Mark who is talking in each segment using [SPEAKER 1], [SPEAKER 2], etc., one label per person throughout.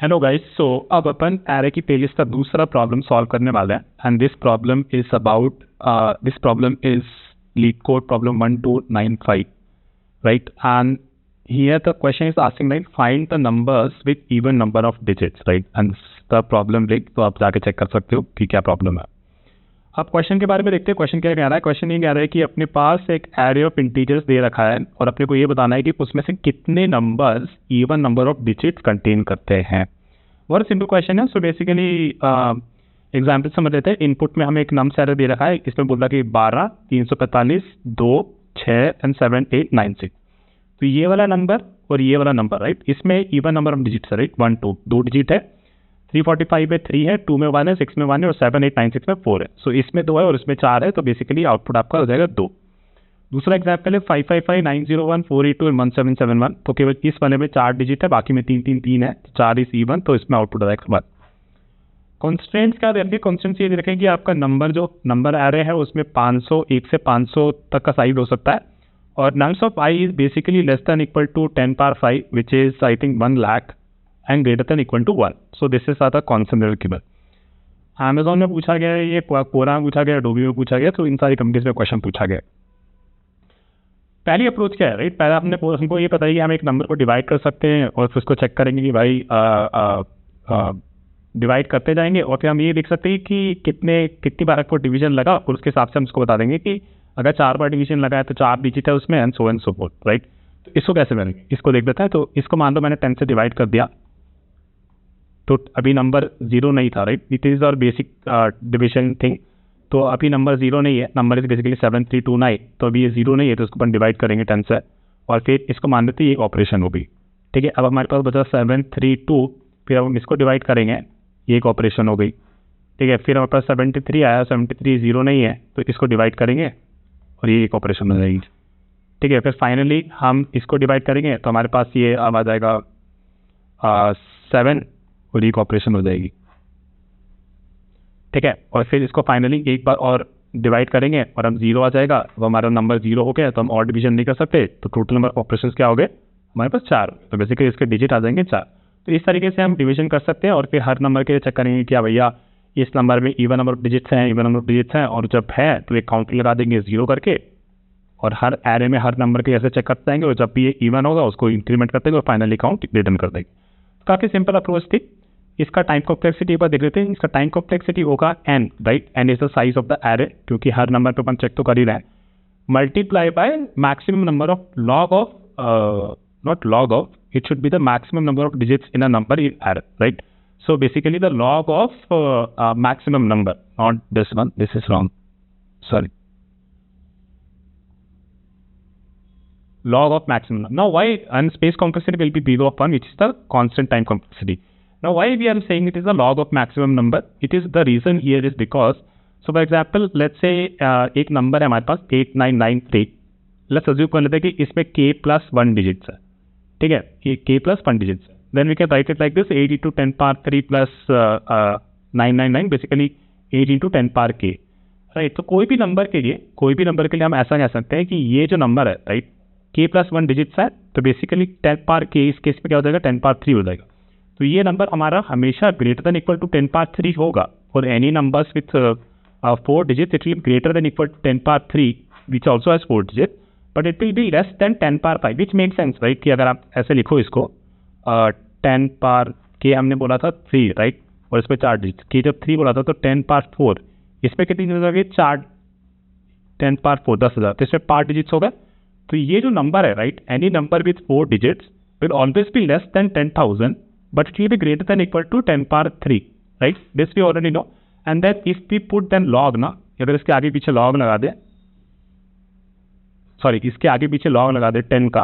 [SPEAKER 1] Hello guys, सो अब अपन array की playlist का दूसरा प्रॉब्लम सॉल्व करने वाले हैं and this problem is leet code problem 1295, right? And here the question is asking like find the numbers with even number of digits, right? And the problem link तो आप जाके check कर सकते हो कि क्या प्रॉब्लम है। अब क्वेश्चन के बारे में देखते हैं। क्वेश्चन क्या कह रहा है? क्वेश्चन ये कह रहा है कि अपने पास एक एरे ऑफ इंटीजर्स दे रखा है और अपने को ये बताना है कि उसमें से कितने numbers even number of digits contain करते हैं। बहुत सिंपल क्वेश्चन है। सो बेसिकली एग्जाम्पल समझ लेते हैं। इनपुट में हमें एक नंबर एरे दे रखा है, इसमें बोल रहा है कि 12, 345, 2, 6 एंड 7, 8, 9, 6। तो ये वाला नंबर और ये वाला नंबर, राइट, इसमें इवन नंबर ऑफ डिजिट्स है, राइट? 1, 2 दो डिजिट है, 345 में 3 है, 2 में 1 है, 6 में 1 है और 7, 8, 9, 6 में 4 है। सो इसमें 2 है और इसमें 4 है, तो बेसिकली आउटपुट आपका हो जाएगा 2। दूसरा एग्जाम्पल है 555, 901, 482 एंड 1771। तो केवल इस वाले में 4 डिजिट है, बाकी में 3, 3, 3 है, 4 इज इवन, तो इसमें आउटपुट आ जाएगा 1। कॉन्स्टेंट्स क्या देखिए? कॉन्स्टेंट्स ये देखें कि आपका नंबर जो नंबर एरे है उसमें 500, 1 से 500 तक का साइज हो सकता है और nums of I is basically less than equal to 10 power 5 which is I think 1 lakh and greater than equal to 1। So this is the constant given. Amazon में पूछा गया है, ये कोरा में पूछा गया, एडोबी में पूछा गया, तो इन सारी कंपनीज में क्वेश्चन पूछा गया। पहली अप्रोच क्या है, राइट? पहला हमको ये पता है कि हम एक नंबर को डिवाइड कर सकते हैं और फिर उसको चेक करेंगे कि भाई डिवाइड करते जाएंगे और फिर हम ये देख सकते हैं कि कितनी बार आपको डिवीजन लगा और उसके हिसाब से हम उसको बता देंगे कि अगर 4 बार डिवीजन लगा है तो 4 डिजिट है उसमें एंड सो फोर्थ, राइट? तो इसको कैसे करेंगे, इसको देख लेते हैं। तो इसको मान लो मैंने 10 से डिवाइड कर दिया, तो अभी नंबर 0 नहीं था, राइट? इट इज और बेसिक डिविजन थिंग। तो अभी नंबर 0 नहीं है, नंबर इज बेसिकली 7329, तो अभी ये 0 नहीं है, तो इसको अपन डिवाइड करेंगे 10 से और फिर इसको मान लेते हैं ये ऑपरेशन होगी, ठीक है? अब हमारे पास बचा 732, फिर अब हम इसको डिवाइड करेंगे, ये एक ऑपरेशन हो गई, ठीक है? फिर हमारे पास 73 आया, 73 0 नहीं है, तो इसको डिवाइड करेंगे और ये एक ऑपरेशन हो जाएगी, ठीक है? फिर फाइनली हम इसको डिवाइड करेंगे तो हमारे पास ये अब आ जाएगा 7 और एक ऑपरेशन हो जाएगी, ठीक है? और फिर इसको फाइनली एक बार और डिवाइड करेंगे और हम 0 आ जाएगा। अब हमारा नंबर 0 हो गया तो हम और डिवीजन नहीं कर सकते, तो टोटल नंबर ऑपरेशन क्या हो गए हमारे पास 4, तो बेसिकली इसके डिजिट आ जाएंगे 4। तो इस तरीके से हम डिवीजन कर सकते हैं और फिर हर नंबर के लिए चेक करेंगे क्या भैया इस नंबर में इवन नंबर ऑफ डिजिट्स हैं, इवन नंबर ऑफ डिजिट्स हैं, और जब है तो एक काउंट लगा देंगे 0 करके और हर एरे में हर नंबर के ऐसे चेक करते जाएंगे और जब भी ये इवन होगा उसको इंक्रीमेंट करते हैं और फाइनली काउंट रिटर्न कर देंगे। काफ़ी सिंपल अप्रोच थी। इसका टाइम कॉम्प्लेक्सिटी पर देख लेते हैं। इसका टाइम कॉम्प्लेक्सिटी होगा n, right? n is the size of the array, क्योंकि हर नंबर पे अपन चेक तो कर ही रहे हैं, multiply by maximum number of log of not log of, it should be the maximum number of digits in a number in array, right? So basically the log of maximum number, not this one, this is wrong, sorry, log of maximum number. Now why and space complexity will be below of 1, which is the constant time complexity. Now why we are saying it is the log of maximum number? It is the reason here is because, so for example let's say एक number है हमारे पास 8993, let's assume कर लेते हैं कि इसमें k plus 1 digits है, ठीक है? ये k plus 1 digits, then we can write it like this: 8 into 10 power 3 plus 999, basically 8 into 10 power k, right? तो कोई भी नंबर के लिए हम ऐसा कह सकते हैं कि ये जो नंबर है, राइट, k plus 1 डिजिट्स है, तो बेसिकली 10 पावर k इस केस में क्या हो जाएगा 10 पावर 3 हो जाएगा। तो ये नंबर हमारा हमेशा greater than equal to 10 power 3 होगा। For any numbers with 4 digits it will greater than equal to 10 power 3 which also has 4 digit, but it will be less than 10 power 5, which make sense, right? कि अगर आप ऐसे लिखो इसको 10 power k हमने बोला था 3, राइट, और इसमें 4 डिजिट, k जब 3 बोला था तो 10 पावर 4, इसमें कितनी डिजिट हो गई 4, 10 पावर 4 10,000, तो इसमें 5 डिजिट्स हो गए। तो ये जो नंबर है, right, any number with 4 digits will always be less than 10,000 but it will be greater than equal to 10 power 3, right? This we already know. And then if we put then log ना, अगर इसके आगे पीछे log लगा दे, sorry इसके आगे पीछे log लगा दे 10 का,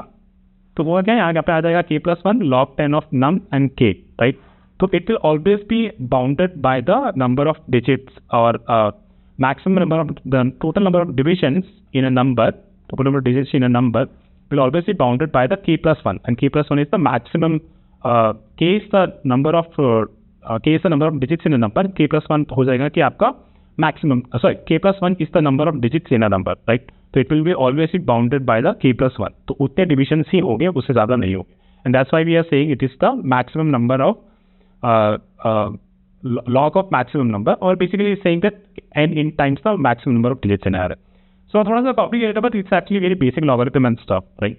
[SPEAKER 1] तो वो क्या यहाँ पे आ जाएगा k plus 1 log 10 of num and k, right? तो it will always be bounded by the number of digits और maximum number of the total number of divisions in a number, total number of digits in a number will always be bounded by the k plus 1, and k plus 1 is the maximum, k is the number of digits in a number, k plus 1 हो जाएगा कि आपका maximum, k plus 1 is the number of digits in a number, right? तो it will be always be bounded by the k plus 1, तो उतने divisions ही होंगे, उससे ज़्यादा नहीं होंगे, and that's why we are saying it is the maximum number of log of maximum number, or basically saying that n in times the maximum number of digits in array. So थोड़ा सा complicated, but it's actually very basic logarithm and stuff, right?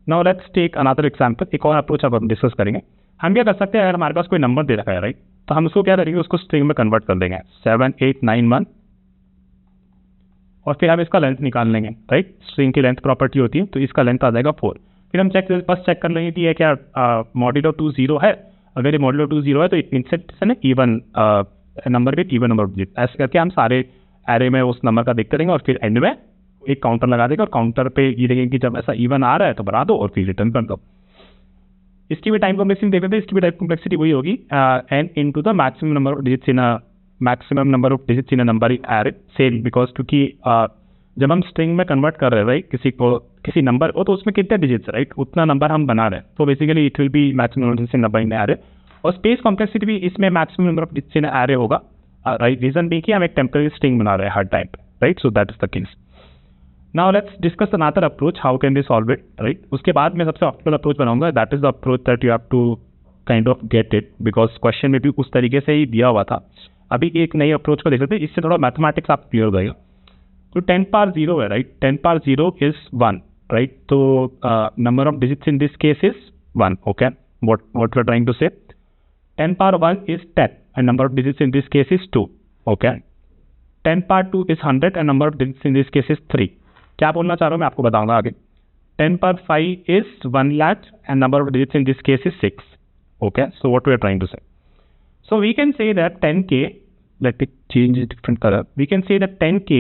[SPEAKER 1] Now let's take another example. एक और approach अब हम discuss करेंगे. हम क्या कर सकते हैं, अगर हमारे पास कोई नंबर दे रखा है, राइट, तो हम उसको क्या करेंगे, उसको स्ट्रिंग में कन्वर्ट कर देंगे 7891, और फिर हम इसका लेंथ निकाल लेंगे, राइट. स्ट्रिंग की लेंथ प्रॉपर्टी होती है, तो इसका लेंथ आ जाएगा 4. फिर हम बस चेक कर लेंगे कि ये क्या मॉड्यूलो 2 0 है. अगर ये मॉड्यूलो 2 0 है तो it means it's an even number with even number of digit. ऐसे करके हम सारे एरे में उस नंबर का देखते रहेंगे, और फिर एंड में एक काउंटर लगा देगा, और काउंटर पे ये देखेंगे कि जब ऐसा इवन आ रहा है तो बढ़ा दो और फिर रिटर्न कर दो. इसकी भी टाइम कॉम्प्लेक्सिटी देख लेते हैं. इसकी भी टाइम कॉम्प्लेक्सिटी वही होगी, N into the maximum number of digits in a number in array. Same, because क्योंकि जब हम स्ट्रिंग में कन्वर्ट कर रहे हैं, राइट, किसी नंबर को, तो उसमें कितने डिजिट्स है, राइट, उतना नंबर हम बना रहे हैं. तो basically it will B maximum number of digits in number in array. और स्पेस कॉम्प्लेक्सिटी भी इसमें maximum number of digits in array होगा, राइट. रीजन भी कि हम एक टेम्पररी स्ट्रिंग बना रहे हैं हर टाइम पे, right. So that is the case. Now let's discuss another approach. How can we solve it, right? उसके बाद मैं सबसे ऑप्टिमल अप्रोच बनाऊंगा. That is the approach that you have to kind of get it, because question में भी उस तरीके से ही दिया हुआ था. अभी एक नई अप्रोच को देख लेते हैं, इससे थोड़ा मैथमेटिक्स आप क्लियर हो जाएगा. तो 10 पावर 0 है, राइट. 10 पावर 0 इज 1, राइट. तो number of digits in this case is 1. Okay, what we are trying to say, 10 power 1 is 10 and number of digits in this case is 2. Okay, 10 power 2 is 100 and number of digits in this case is 3. क्या बोलना चाह रहा हूँ मैं आपको बताऊंगा आगे. 10 power 5 is 1 lakh and number of digits in this case is 6. Okay, so what we are trying to say, so we can say that 10k, let me change a different color, we can say that 10k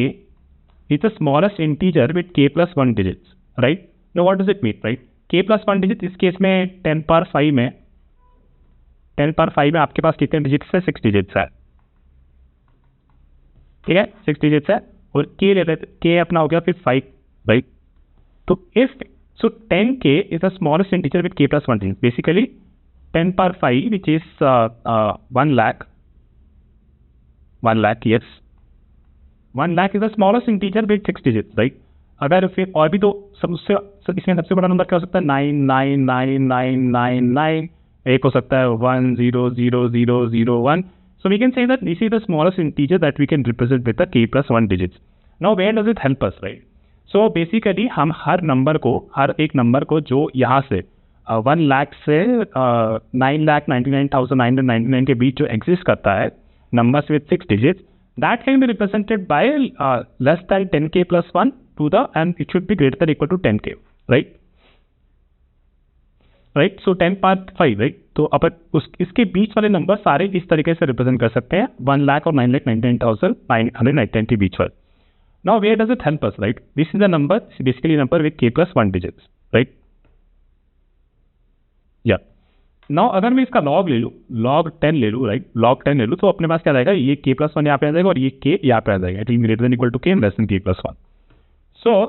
[SPEAKER 1] is the smallest integer with k plus 1 digits, right? Now what does it mean, right? k plus 1 digit इस case में 10 power 5 में आपके पास कितने digits है? 6 digits है, ठीक है, 6 digits है. और k ले लेते, k अपना हो गया फिर 5, राइट. तो if so 10k is the smallest integer with k plus 1 digit. Basically 10 power 5 which is 1 lakh, yes, 1 lakh is the smallest integer with 6 digits, right. अगर फिर और भी तो इसमें सबसे बड़ा नंबर क्या हो सकता है? 9999999. एक हो सकता है 100001. So we can say that this is the smallest integer that we can represent with the k plus 1 digits. Now where does it help us, right? So basically हम हर एक नंबर को जो यहाँ से 1 lakh से 9,99,999 के बीच जो एग्जिस्ट करता है, numbers with 6 digits, that can be represented by less than 10k plus 1 to the, and it should be greater than equal to 10k, right? Right. So 10 power 5, right. तो अपन इसके बीच वाले नंबर सारे इस तरीके से रिप्रेजेंट कर सकते हैं, 1 लाख और 9,99,999 के बीच वाले. Now where does it help us, right? This is the number, basically number with k plus 1 digits, right. या नाउ अगर मैं इसका लॉग ले लूँ, log 10 ले लूँ, राइट, log 10 ले लूँ, तो अपने पास क्या रहेगा? ये k प्लस 1 यहाँ पे आ जाएगा और ये k यहाँ पे आ जाएगा. It will be greater than equal to k less than k plus 1. So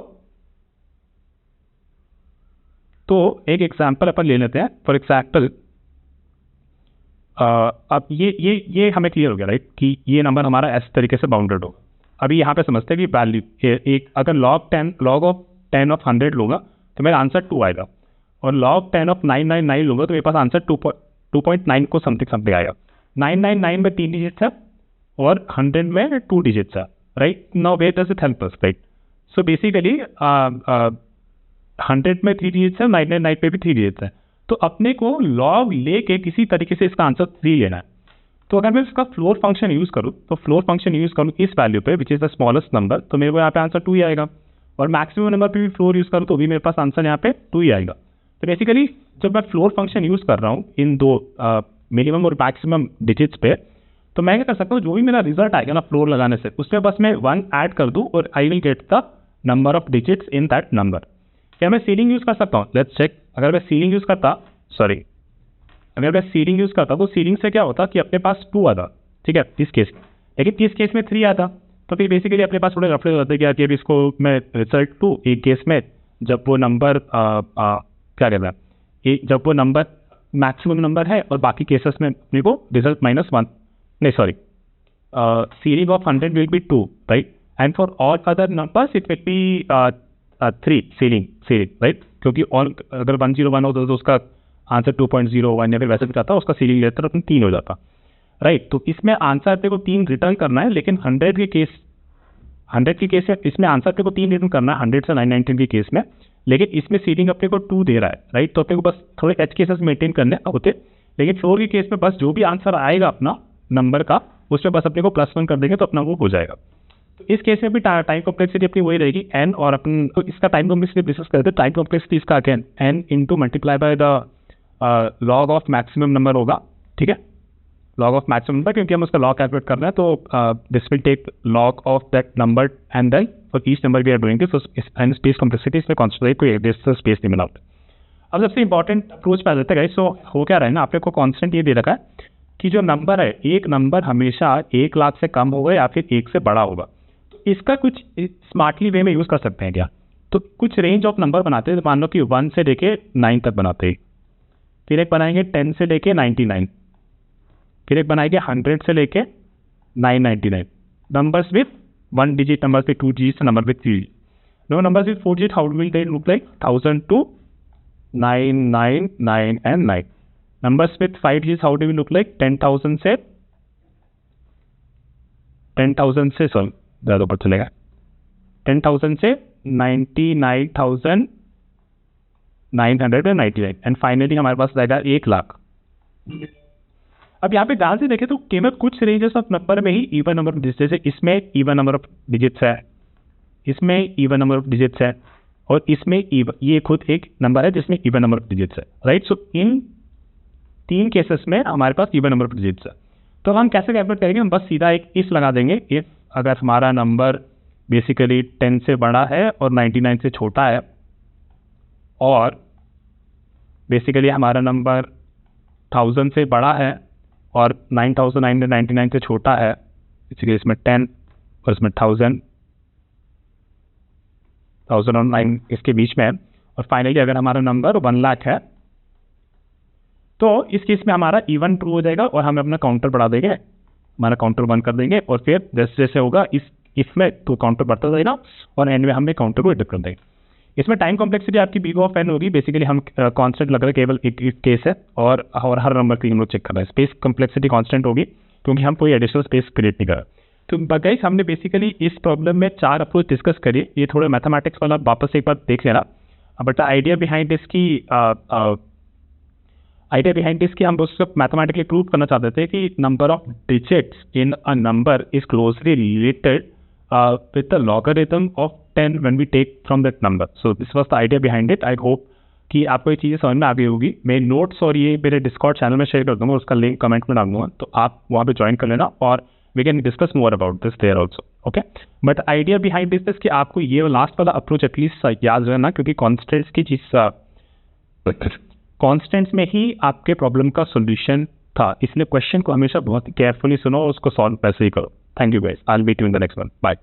[SPEAKER 1] तो एक एग्जाम्पल अपन ले लेते हैं. फॉर एग्जाम्पल अब ये हमें क्लियर हो गया, राइट, कि ये नंबर हमारा ऐसे तरीके से बाउंडेड होगा. अभी यहाँ पे समझते हैं कि वैल्यू एक अगर log ऑफ 10 ऑफ 100 लूँगा तो मेरा आंसर 2 आएगा, और log 10 ऑफ 999 लूँगा तो मेरे पास आंसर 2.9 को समथिंग आएगा. 999 में 3 डिजिट्स है और 100 में 2 डिजिट्स है, right. Now where does it help us, right? So basically 100 में 3 डिजिट्स है, 999 पे भी 3 डिजिट्स है. तो अपने को लॉग लेके किसी तरीके से इसका आंसर 3 लेना है. तो अगर मैं इसका फ्लोर फंक्शन यूज़ करूँ, तो फ्लोर फंक्शन यूज़ करूँ इस वैल्यू पे which is the smallest number, तो मेरे को यहाँ पे आंसर 2 ही आएगा. और मैक्सिमम नंबर पे भी फ्लोर यूज़ करूँ तो भी मेरे पास आंसर यहाँ पे 2 ही आएगा. तो बेसिकली जब मैं फ्लोर फंक्शन यूज़ कर रहा हूँ इन दो मिनिमम और मैक्सिमम डिजिट्स पे, तो मैं क्या कर सकता हूँ, जो भी मेरा रिजल्ट आएगा ना फ्लोर लगाने से, उसमें बस मैं 1 ऐड कर दूँ और I will get the number of digits in that number. क्या मैं सीलिंग यूज़ कर सकता हूँ? Let's check. अगर मैं सीलिंग यूज़ करता तो सीलिंग से क्या होता कि अपने पास 2 आता, ठीक है, इस केस में. लेकिन इस केस में 3 आता, तो फिर बेसिकली अपने पास थोड़े रफड़े होते हैं कि अभी इसको मैं रिजल्ट 2 एक केस में, जब वो नंबर क्या कहता है, जब वो नंबर मैक्सिमम नंबर है, और बाकी केसेस में अपने को रिजल्ट -1, नहीं sorry, ceiling of 100 will be 2, right. And for all other numbers it will B 3 ceiling, right. क्योंकि ऑल अगर 101 हो तो उसका आंसर 2.01 या फिर वैसे भी जाता, उसका सीलिंग लेता तो 3 हो जाता, राइट। तो इसमें आंसर अपने को 3 रिटर्न करना है, लेकिन 100 के केस में इसमें आंसर अपने को 3 रिटर्न करना है 100 से 919 के केस में, लेकिन इसमें सीलिंग अपने को 2 दे रहा है, राइट। तो अपने को बस थोड़े एच केसेस मेंटेन करने होते, लेकिन 4 के केस में बस जो भी आंसर आएगा अपना नंबर का, उसमें बस अपने को +1 कर देंगे तो अपना वो हो जाएगा। तो इस केस में भी टाइम कॉम्प्लेक्सिटी अपनी वही रहेगी n, और अपन तो इसका टाइम कॉम्प्लेक्सिटी डिस्कस करते हैं। टाइम कॉम्प्लेक्सिटी इसका again n into multiply by the log of maximum number होगा, ठीक है, लॉग ऑफ मैक्सिमम नंबर, क्योंकि हम उसका लॉग कैलकुलेट कर रहे हैं, तो this will take log of that number and then for each number we are doing this, and space complexity इसमें कॉन्स्टेंट कोई एग्जिस्ट स्पेस नहीं बना। अब सबसे इंपॉर्टेंट अप्रोच पे आ जाता है गाइस। सो हो क्या रहा है ना, आपने को कॉन्स्टेंट ये दे रखा है कि जो नंबर है, एक नंबर हमेशा 1 लाख से कम होगा या फिर 1 से बड़ा होगा। तो इसका कुछ स्मार्टली वे में यूज़ कर सकते हैं क्या, तो कुछ रेंज ऑफ नंबर बनाते हैं, मान लो कि 1 से लेके 9 तक बनाते हैं, फिर एक बनाएंगे 10 से लेके 99, फिर एक बनाएंगे 100 से लेके 999, numbers with 1 digit, numbers with 2 digit, number with 3 digit, no numbers with 4 digit, how will they look like 1000 to 999 and 9, numbers with 5 digits how do we look like 10,000 से सॉरी ज़्यादा ऊपर चलेगा, 10,000 से 99,999 एंड फाइनली हमारे पास रहेगा 1 लाख। अब यहाँ पे ध्यान से देखें तो केवल कुछ रेंजेस ऑफ नंबर में ही इवन नंबर ऑफ डिजिट्स, जैसे इसमें इवन नंबर ऑफ डिजिट्स है, इसमें इवन नंबर ऑफ डिजिट्स है, और इसमें ये खुद एक नंबर है जिसमें इवन नंबर ऑफ डिजिट्स है, राइट। सो इन 3 केसेस में हमारे पास इवन नंबर ऑफ डिजिट्स है। तो हम कैसे कैलकुलेट करेंगे, हम बस सीधा एक इफ लगा देंगे, इफ अगर हमारा नंबर बेसिकली 10 से बड़ा है और 99 से छोटा है, और बेसिकली हमारा नंबर 1000 से बड़ा है और 9999 से छोटा है, इसलिए इसमें 10 और इसमें 1000 और 9 इसके बीच में है, और फाइनली अगर हमारा नंबर 1 लाख है, तो इस केस में हमारा इवन ट्रू हो जाएगा और हम अपना काउंटर बढ़ा देंगे, हमारा काउंटर 1 कर देंगे, और फिर जैसे जैसे होगा इसमें तो काउंटर बढ़ता जाएगा, और एंड में हमने काउंटर को एडिट कर देंगे। इसमें टाइम कॉम्प्लेक्सिटी आपकी बिग ऑफ n होगी, बेसिकली हम कांस्टेंट लग रहा है, केवल एक केस है, और हर नंबर की हम लोग चेक कर रहे हैं, स्पेस कॉम्प्लेक्सिटी कांस्टेंट होगी क्योंकि हम कोई एडिशनल स्पेस क्रिएट नहीं कर रहे। तो गाइस हमने बेसिकली इस प्रॉब्लम में 4 अप्रोच डिस्कस करी, ये थोड़ा मैथमेटिक्स वाला वापस एक बार देख लेना, बट आइडिया बिहाइंड इसकी हम उसको मैथमेटिकली प्रूव करना चाहते थे कि number of digits in a number is closely related with the logarithm of 10 when we take from that number. So this was the idea behind it. I hope कि आपको ये चीज़ें समझ में आ गई होगी। मैं नोट्स और ये मेरे डिस्कॉर्ड चैनल में शेयर कर दूंगा, उसका लिंक कमेंट में डाल दूंगा, तो आप वहाँ पे ज्वाइन कर लेना, और we can discuss more about this there also, okay. But idea behind this कि आपको ये लास्ट वाला अप्रोच एटलीस्ट याद रहना, क्योंकि कॉन्स्टेंट्स की चीज़ कॉन्स्टेंट्स में ही आपके प्रॉब्लम का सोल्यूशन था, इसलिए क्वेश्चन को हमेशा बहुत केयरफुली सुनो और उसको सॉल्व वैसे ही करो। Thank you guys, I will meet you in the next one, bye.